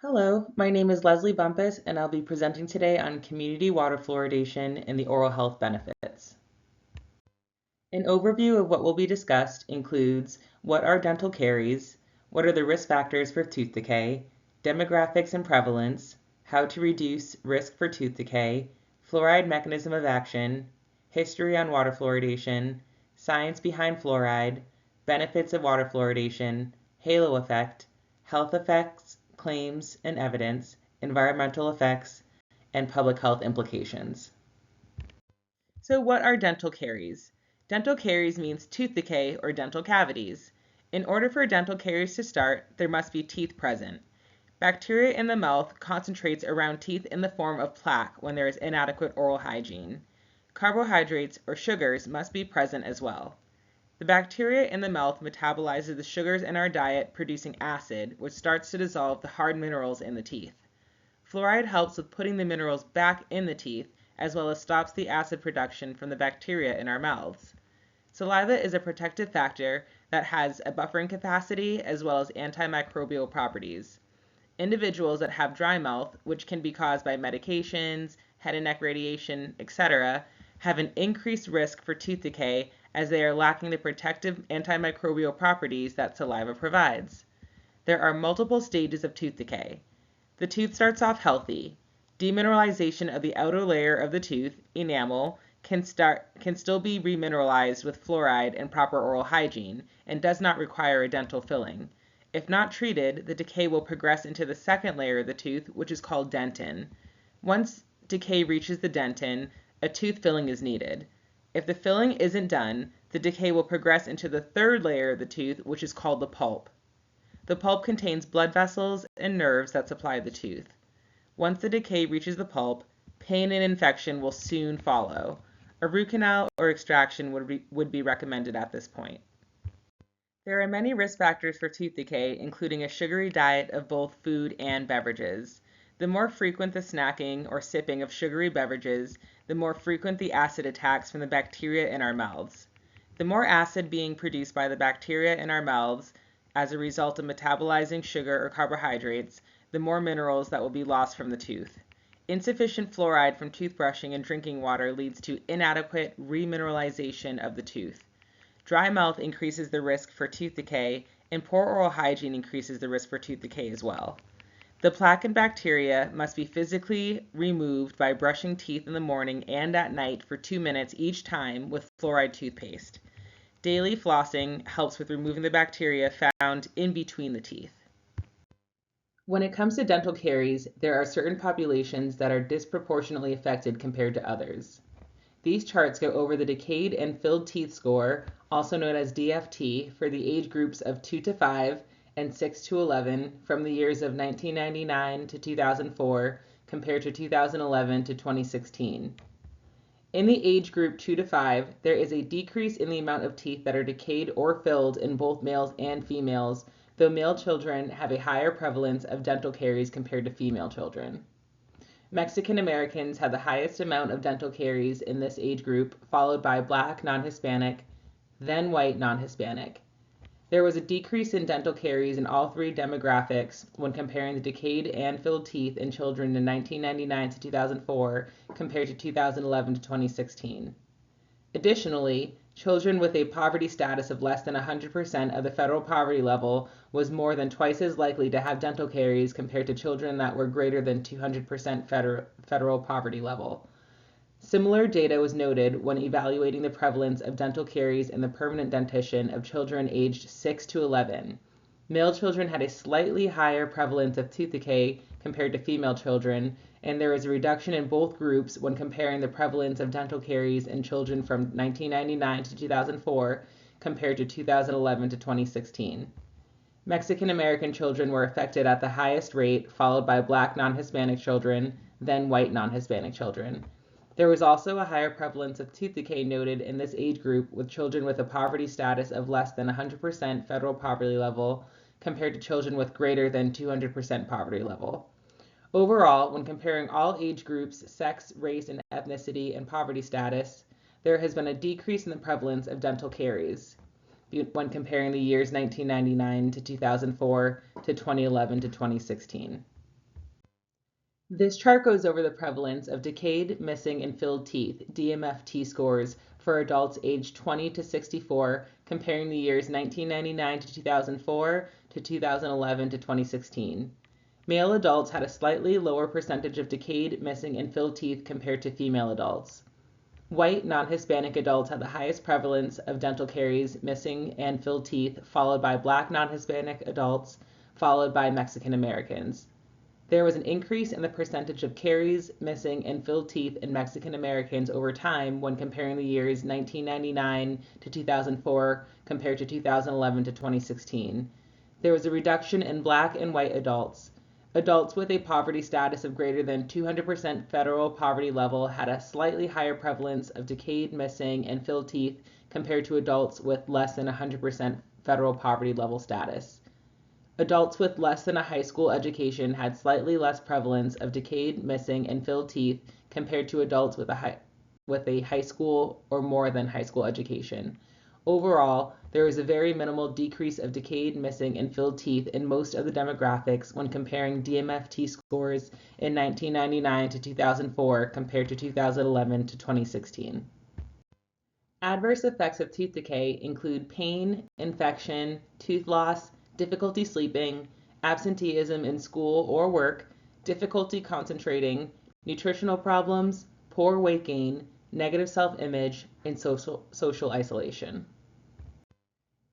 Hello, my name is Leslie Bumpus, and I'll be presenting today on community water fluoridation and the oral health benefits. An overview of what will be discussed includes what are dental caries, what are the risk factors for tooth decay, demographics and prevalence, how to reduce risk for tooth decay, fluoride mechanism of action, history on water fluoridation, science behind fluoride, benefits of water fluoridation, halo effect, health effects, claims and evidence, environmental effects, and public health implications. So what are dental caries? Dental caries means tooth decay or dental cavities. In order for dental caries to start, there must be teeth present. Bacteria in the mouth concentrates around teeth in the form of plaque when there is inadequate oral hygiene. Carbohydrates or sugars must be present as well. The bacteria in the mouth metabolizes the sugars in our diet, producing acid, which starts to dissolve the hard minerals in the teeth. Fluoride helps with putting the minerals back in the teeth, as well as stops the acid production from the bacteria in our mouths. Saliva is a protective factor that has a buffering capacity as well as antimicrobial properties. Individuals that have dry mouth, which can be caused by medications, head and neck radiation, etc., have an increased risk for tooth decay as they are lacking the protective antimicrobial properties that saliva provides. There are multiple stages of tooth decay. The tooth starts off healthy. Demineralization of the outer layer of the tooth, enamel, can still be remineralized with fluoride and proper oral hygiene and does not require a dental filling. If not treated, the decay will progress into the second layer of the tooth, which is called dentin. Once decay reaches the dentin, a tooth filling is needed. If the filling isn't done, the decay will progress into the third layer of the tooth, which is called the pulp. The pulp contains blood vessels and nerves that supply the tooth. Once the decay reaches the pulp, pain and infection will soon follow. A root canal or extraction would be recommended at this point. There are many risk factors for tooth decay, including a sugary diet of both food and beverages. The more frequent the snacking or sipping of sugary beverages, the more frequent the acid attacks from the bacteria in our mouths. The more acid being produced by the bacteria in our mouths as a result of metabolizing sugar or carbohydrates, the more minerals that will be lost from the tooth. Insufficient fluoride from toothbrushing and drinking water leads to inadequate remineralization of the tooth. Dry mouth increases the risk for tooth decay, and poor oral hygiene increases the risk for tooth decay as well. The plaque and bacteria must be physically removed by brushing teeth in the morning and at night for 2 minutes each time with fluoride toothpaste. Daily flossing helps with removing the bacteria found in between the teeth. When it comes to dental caries, there are certain populations that are disproportionately affected compared to others. These charts go over the decayed and filled teeth score, also known as DFT, for the age groups of 2 to 5 and 6 to 11 from the years of 1999 to 2004 compared to 2011 to 2016. In the age group 2 to 5, there is a decrease in the amount of teeth that are decayed or filled in both males and females, though male children have a higher prevalence of dental caries compared to female children. Mexican Americans have the highest amount of dental caries in this age group, followed by Black non-Hispanic, then white non-Hispanic. There was a decrease in dental caries in all three demographics when comparing the decayed and filled teeth in children in 1999 to 2004 compared to 2011 to 2016. Additionally, children with a poverty status of less than 100% of the federal poverty level was more than twice as likely to have dental caries compared to children that were greater than 200% federal poverty level. Similar data was noted when evaluating the prevalence of dental caries in the permanent dentition of children aged 6 to 11. Male children had a slightly higher prevalence of tooth decay compared to female children, and there was a reduction in both groups when comparing the prevalence of dental caries in children from 1999 to 2004 compared to 2011 to 2016. Mexican American children were affected at the highest rate, followed by Black non-Hispanic children, then white non-Hispanic children. There was also a higher prevalence of tooth decay noted in this age group with children with a poverty status of less than 100% federal poverty level compared to children with greater than 200% poverty level. Overall, when comparing all age groups, sex, race, and ethnicity, and poverty status, there has been a decrease in the prevalence of dental caries when comparing the years 1999 to 2004 to 2011 to 2016. This chart goes over the prevalence of decayed, missing, and filled teeth, DMFT scores, for adults aged 20 to 64, comparing the years 1999 to 2004 to 2011 to 2016. Male adults had a slightly lower percentage of decayed, missing, and filled teeth compared to female adults. White non-Hispanic adults had the highest prevalence of dental caries, missing, and filled teeth, followed by Black non-Hispanic adults, followed by Mexican Americans. There was an increase in the percentage of caries, missing, and filled teeth in Mexican Americans over time when comparing the years 1999 to 2004 compared to 2011 to 2016. There was a reduction in Black and white adults. Adults with a poverty status of greater than 200% federal poverty level had a slightly higher prevalence of decayed, missing, and filled teeth compared to adults with less than 100% federal poverty level status. Adults with less than a high school education had slightly less prevalence of decayed, missing, and filled teeth compared to adults with a high school or more than high school education. Overall, there was a very minimal decrease of decayed, missing, and filled teeth in most of the demographics when comparing DMFT scores in 1999 to 2004 compared to 2011 to 2016. Adverse effects of tooth decay include pain, infection, tooth loss, difficulty sleeping, absenteeism in school or work, difficulty concentrating, nutritional problems, poor weight gain, negative self-image, and social isolation.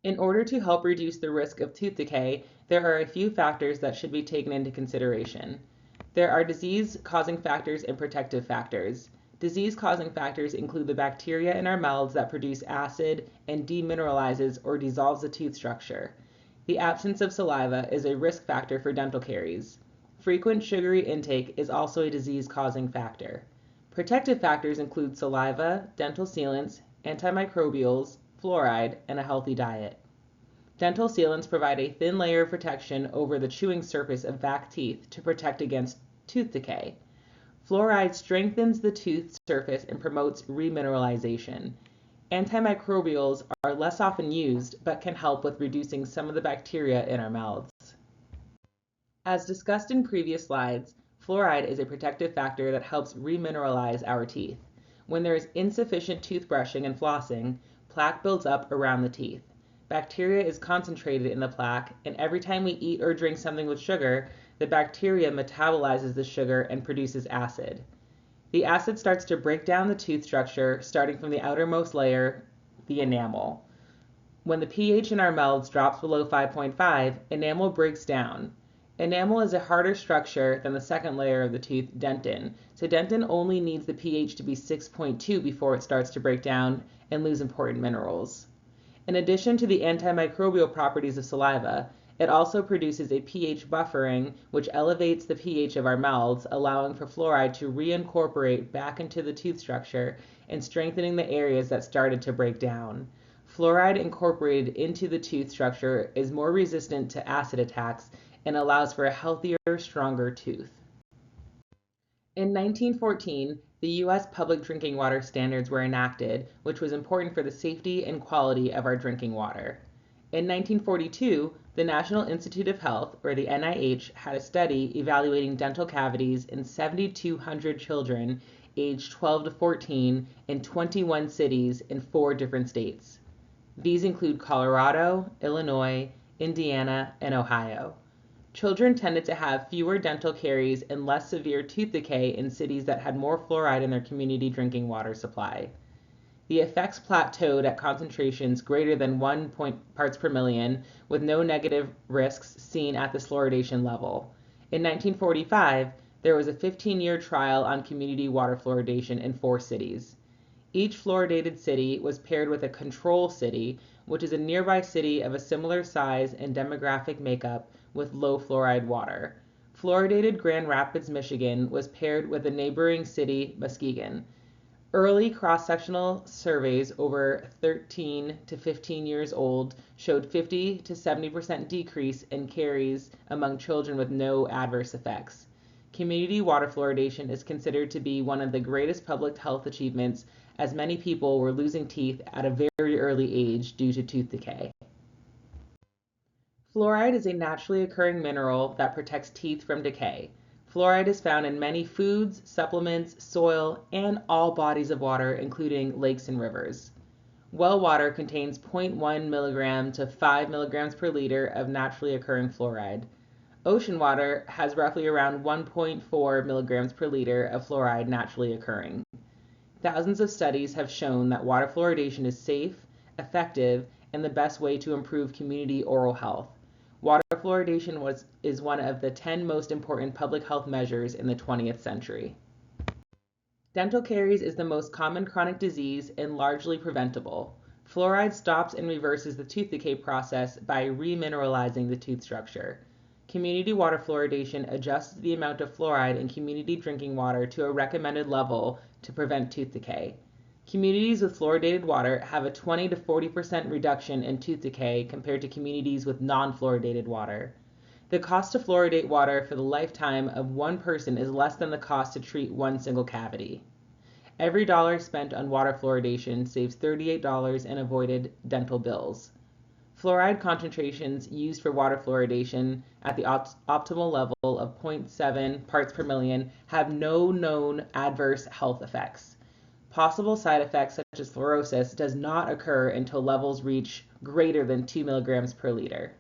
In order to help reduce the risk of tooth decay, there are a few factors that should be taken into consideration. There are disease-causing factors and protective factors. Disease-causing factors include the bacteria in our mouths that produce acid and demineralizes or dissolves the tooth structure. The absence of saliva is a risk factor for dental caries. Frequent sugary intake is also a disease-causing factor. Protective factors include saliva, dental sealants, antimicrobials, fluoride, and a healthy diet. Dental sealants provide a thin layer of protection over the chewing surface of back teeth to protect against tooth decay. Fluoride strengthens the tooth surface and promotes remineralization. Antimicrobials are less often used but can help with reducing some of the bacteria in our mouths. As discussed in previous slides, fluoride is a protective factor that helps remineralize our teeth. When there is insufficient toothbrushing and flossing, plaque builds up around the teeth. Bacteria is concentrated in the plaque, and every time we eat or drink something with sugar, the bacteria metabolizes the sugar and produces acid. The acid starts to break down the tooth structure, starting from the outermost layer, the enamel. When the pH in our mouths drops below 5.5, enamel breaks down. Enamel is a harder structure than the second layer of the tooth, dentin, so dentin only needs the pH to be 6.2 before it starts to break down and lose important minerals. In addition to the antimicrobial properties of saliva, it also produces a pH buffering, which elevates the pH of our mouths, allowing for fluoride to reincorporate back into the tooth structure and strengthening the areas that started to break down. Fluoride incorporated into the tooth structure is more resistant to acid attacks and allows for a healthier, stronger tooth. In 1914, the U.S. public drinking water standards were enacted, which was important for the safety and quality of our drinking water. In 1942, the National Institute of Health, or the NIH, had a study evaluating dental cavities in 7,200 children aged 12 to 14 in 21 cities in 4 different states. These include Colorado, Illinois, Indiana, and Ohio. Children tended to have fewer dental caries and less severe tooth decay in cities that had more fluoride in their community drinking water supply. The effects plateaued at concentrations greater than 1 parts per million, with no negative risks seen at this fluoridation level. In 1945, there was a 15-year trial on community water fluoridation in 4 cities. Each fluoridated city was paired with a control city, which is a nearby city of a similar size and demographic makeup with low fluoride water. Fluoridated Grand Rapids, Michigan was paired with a neighboring city, Muskegon. Early cross-sectional surveys over 13 to 15 years old showed 50 to 70% decrease in caries among children with no adverse effects. Community water fluoridation is considered to be one of the greatest public health achievements, as many people were losing teeth at a very early age due to tooth decay. Fluoride is a naturally occurring mineral that protects teeth from decay. Fluoride is found in many foods, supplements, soil, and all bodies of water, including lakes and rivers. Well water contains 0.1 milligram to 5 milligrams per liter of naturally occurring fluoride. Ocean water has roughly around 1.4 milligrams per liter of fluoride naturally occurring. Thousands of studies have shown that water fluoridation is safe, effective, and the best way to improve community oral health. Water fluoridation is one of the 10 most important public health measures in the 20th century. Dental caries is the most common chronic disease and largely preventable. Fluoride stops and reverses the tooth decay process by remineralizing the tooth structure. Community water fluoridation adjusts the amount of fluoride in community drinking water to a recommended level to prevent tooth decay. Communities with fluoridated water have a 20 to 40% reduction in tooth decay compared to communities with non-fluoridated water. The cost to fluoridate water for the lifetime of one person is less than the cost to treat one single cavity. Every dollar spent on water fluoridation saves $38 in avoided dental bills. Fluoride concentrations used for water fluoridation at the optimal level of 0.7 parts per million have no known adverse health effects. Possible side effects such as fluorosis does not occur until levels reach greater than 2 milligrams per liter.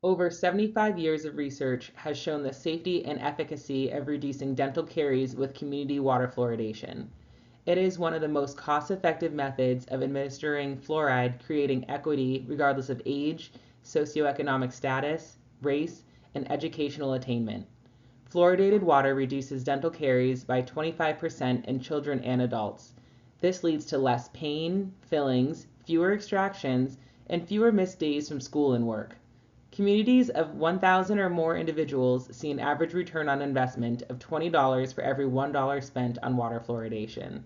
Over 75 years of research has shown the safety and efficacy of reducing dental caries with community water fluoridation. It is one of the most cost-effective methods of administering fluoride, creating equity regardless of age, socioeconomic status, race, and educational attainment. Fluoridated water reduces dental caries by 25% in children and adults. This leads to less pain, fillings, fewer extractions, and fewer missed days from school and work. Communities of 1,000 or more individuals see an average return on investment of $20 for every $1 spent on water fluoridation.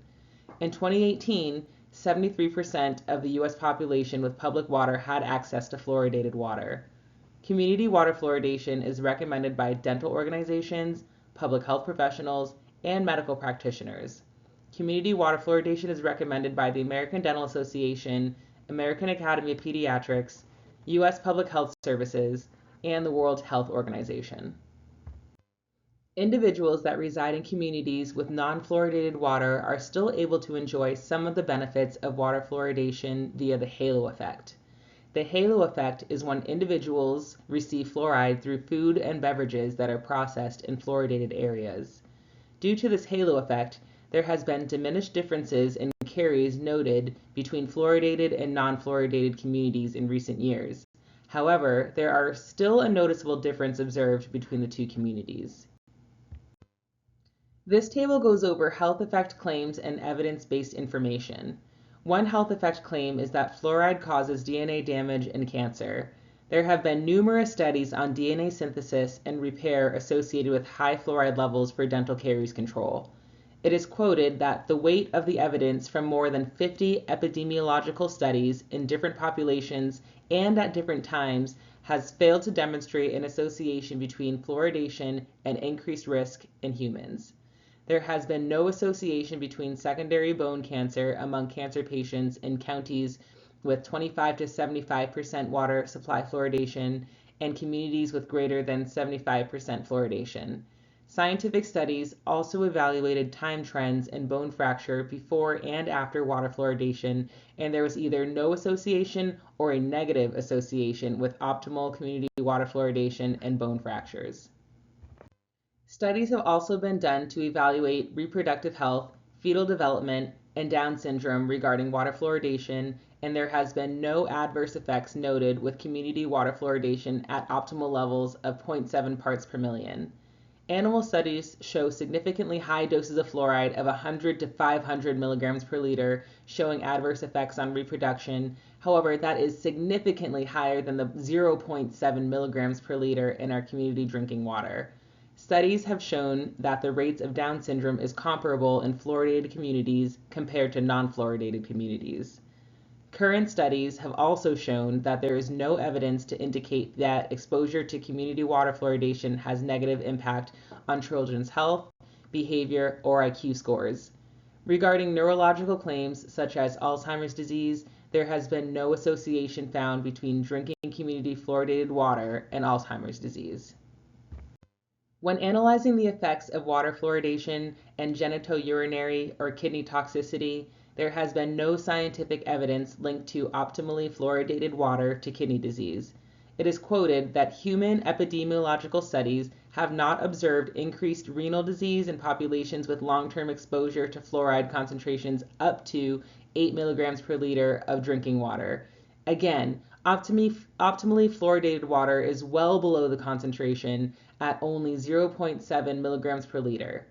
In 2018, 73% of the U.S. population with public water had access to fluoridated water. Community water fluoridation is recommended by dental organizations, public health professionals, and medical practitioners. Community water fluoridation is recommended by the American Dental Association, American Academy of Pediatrics, U.S. Public Health Services, and the World Health Organization. Individuals that reside in communities with non-fluoridated water are still able to enjoy some of the benefits of water fluoridation via the halo effect. The halo effect is when individuals receive fluoride through food and beverages that are processed in fluoridated areas. Due to this halo effect, there has been diminished differences in caries noted between fluoridated and non-fluoridated communities in recent years. However, there are still a noticeable difference observed between the two communities. This table goes over health effect claims and evidence-based information. One health effect claim is that fluoride causes DNA damage and cancer. There have been numerous studies on DNA synthesis and repair associated with high fluoride levels for dental caries control. It is quoted that the weight of the evidence from more than 50 epidemiological studies in different populations and at different times has failed to demonstrate an association between fluoridation and increased risk in humans. There has been no association between secondary bone cancer among cancer patients in counties with 25 to 75% water supply fluoridation and communities with greater than 75% fluoridation. Scientific studies also evaluated time trends in bone fracture before and after water fluoridation, and there was either no association or a negative association with optimal community water fluoridation and bone fractures. Studies have also been done to evaluate reproductive health, fetal development, and Down syndrome regarding water fluoridation, and there has been no adverse effects noted with community water fluoridation at optimal levels of 0.7 parts per million. Animal studies show significantly high doses of fluoride of 100 to 500 milligrams per liter, showing adverse effects on reproduction. However, that is significantly higher than the 0.7 milligrams per liter in our community drinking water. Studies have shown that the rates of Down syndrome is comparable in fluoridated communities compared to non-fluoridated communities. Current studies have also shown that there is no evidence to indicate that exposure to community water fluoridation has negative impact on children's health, behavior, or IQ scores. Regarding neurological claims such as Alzheimer's disease, there has been no association found between drinking community fluoridated water and Alzheimer's disease. When analyzing the effects of water fluoridation and genitourinary or kidney toxicity, there has been no scientific evidence linked to optimally fluoridated water to kidney disease. It is quoted that human epidemiological studies have not observed increased renal disease in populations with long-term exposure to fluoride concentrations up to 8 milligrams per liter of drinking water. Again, optimally fluoridated water is well below the concentration at only 0.7 milligrams per liter.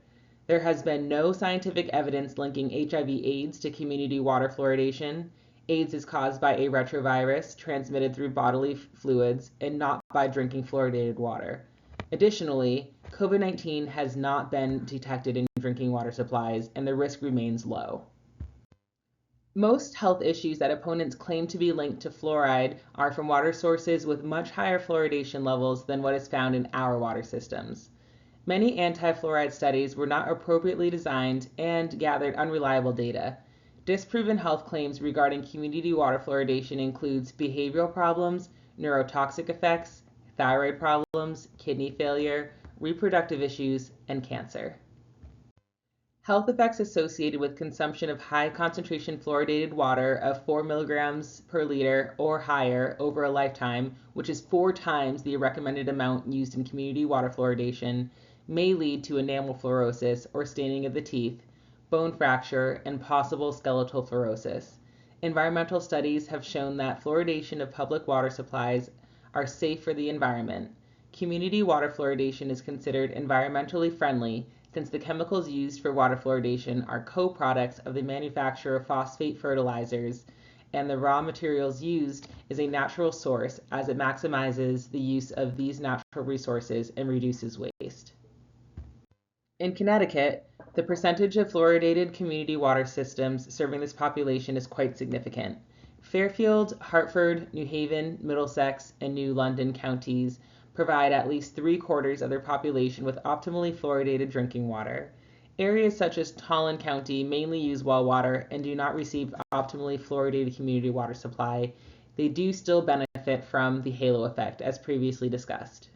There has been no scientific evidence linking HIV/AIDS to community water fluoridation. AIDS is caused by a retrovirus transmitted through bodily fluids and not by drinking fluoridated water. Additionally, COVID-19 has not been detected in drinking water supplies, and the risk remains low. Most health issues that opponents claim to be linked to fluoride are from water sources with much higher fluoridation levels than what is found in our water systems. Many anti-fluoride studies were not appropriately designed and gathered unreliable data. Disproven health claims regarding community water fluoridation includes behavioral problems, neurotoxic effects, thyroid problems, kidney failure, reproductive issues, and cancer. Health effects associated with consumption of high concentration fluoridated water of 4 milligrams per liter or higher over a lifetime, which is 4 times the recommended amount used in community water fluoridation, may lead to enamel fluorosis or staining of the teeth, bone fracture, and possible skeletal fluorosis. Environmental studies have shown that fluoridation of public water supplies are safe for the environment. Community water fluoridation is considered environmentally friendly since the chemicals used for water fluoridation are co-products of the manufacture of phosphate fertilizers, and the raw materials used is a natural source as it maximizes the use of these natural resources and reduces waste. In Connecticut, the percentage of fluoridated community water systems serving this population is quite significant. Fairfield, Hartford, New Haven, Middlesex, and New London counties provide at least 3/4 of their population with optimally fluoridated drinking water. Areas such as Tolland County mainly use well water and do not receive optimally fluoridated community water supply. They do still benefit from the halo effect, as previously discussed.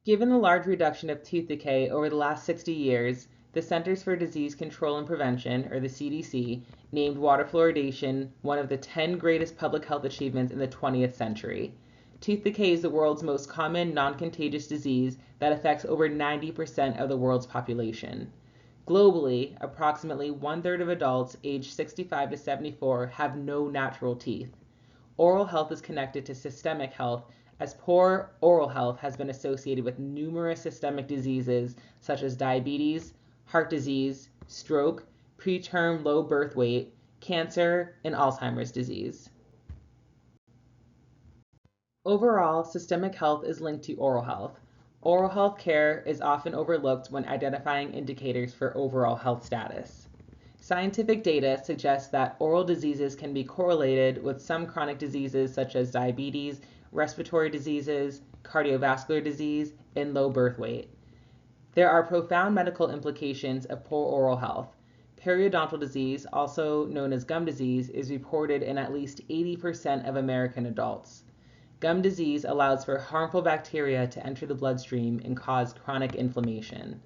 Given the large reduction of tooth decay over the last 60 years, the Centers for Disease Control and Prevention, or the CDC, named water fluoridation one of the 10 greatest public health achievements in the 20th century. Tooth decay is the world's most common non-contagious disease that affects over 90% of the world's population. Globally, approximately 1/3 of adults aged 65 to 74 have no natural teeth. Oral health is connected to systemic health, as poor oral health has been associated with numerous systemic diseases such as diabetes, heart disease, stroke, preterm low birth weight, cancer, and Alzheimer's disease. Overall, systemic health is linked to oral health. Oral health care is often overlooked when identifying indicators for overall health status. Scientific data suggests that oral diseases can be correlated with some chronic diseases such as diabetes, respiratory diseases, cardiovascular disease, and low birth weight. There are profound medical implications of poor oral health. Periodontal disease, also known as gum disease, is reported in at least 80% of American adults. Gum disease allows for harmful bacteria to enter the bloodstream and cause chronic inflammation.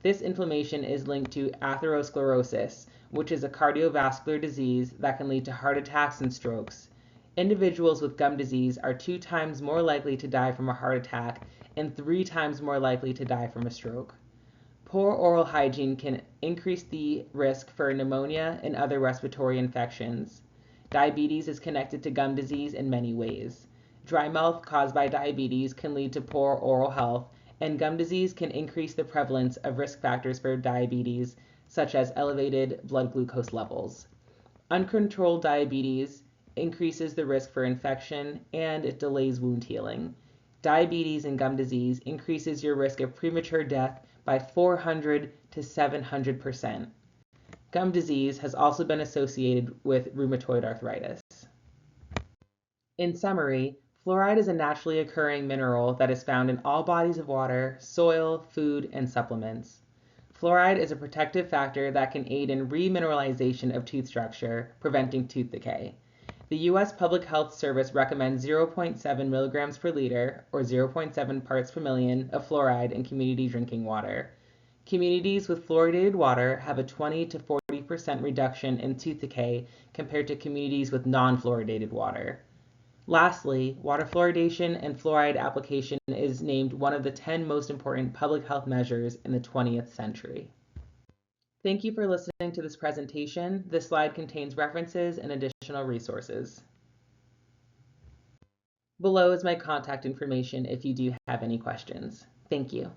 This inflammation is linked to atherosclerosis, which is a cardiovascular disease that can lead to heart attacks and strokes. Individuals with gum disease are 2 times more likely to die from a heart attack and 3 times more likely to die from a stroke. Poor oral hygiene can increase the risk for pneumonia and other respiratory infections. Diabetes is connected to gum disease in many ways. Dry mouth caused by diabetes can lead to poor oral health, and gum disease can increase the prevalence of risk factors for diabetes, such as elevated blood glucose levels. Uncontrolled diabetes increases the risk for infection and it delays wound healing. Diabetes and gum disease increases your risk of premature death by 400 to 700%. Gum disease has also been associated with rheumatoid arthritis. In summary, fluoride is a naturally occurring mineral that is found in all bodies of water, soil, food, and supplements. Fluoride is a protective factor that can aid in remineralization of tooth structure, preventing tooth decay. The U.S. Public Health Service recommends 0.7 milligrams per liter, or 0.7 parts per million, of fluoride in community drinking water. Communities with fluoridated water have a 20 to 40% reduction in tooth decay compared to communities with non-fluoridated water. Lastly, water fluoridation and fluoride application is named one of the 10 most important public health measures in the 20th century. Thank you for listening to this presentation. This slide contains references and additional resources. Below is my contact information if you do have any questions. Thank you.